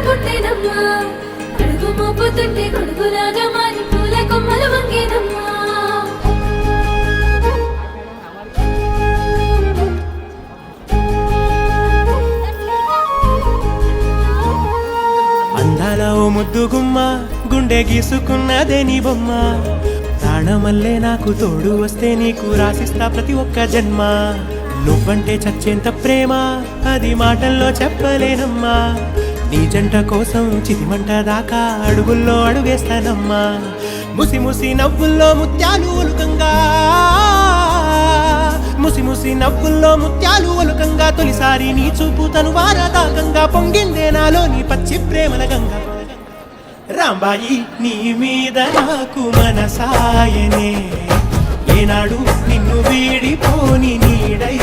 పుట్టేనమ్మా అడుగు మోపుతుంటే గొడుగులాగా మారి పూల కొమ్మలు వంగేనమ్మా అందాల ఓ ముద్దు గుమ్మ గుండె గీసుకున్నదే నీ బొమ్మ ప్రాణమల్లే నాకు తోడు వస్తే నీకు రాసిస్తా ప్రతి ఒక్క జన్మ నువ్వంటే చచ్చేంత ప్రేమ అది మాటల్లో చెప్పలేనమ్మా నీ జంట కోసం చితిమంట దాకా అడుగుల్లో అడుగేస్తానమ్మా ముసి ముసి నవ్వుల్లో ముత్యాలు ఒలుకంగా ముసి ముసి నవ్వుల్లో ముత్యాలు ఒలుకంగా తొలిసారి నీ చూపు తను వారదాకంగా పొంగిందే నాలో నీ పచ్చి ప్రేమల గంగా రాంబాయి నీ మీద నాకు మనసాయనే ఏనాడు నిన్ను వీడిపోని నీడై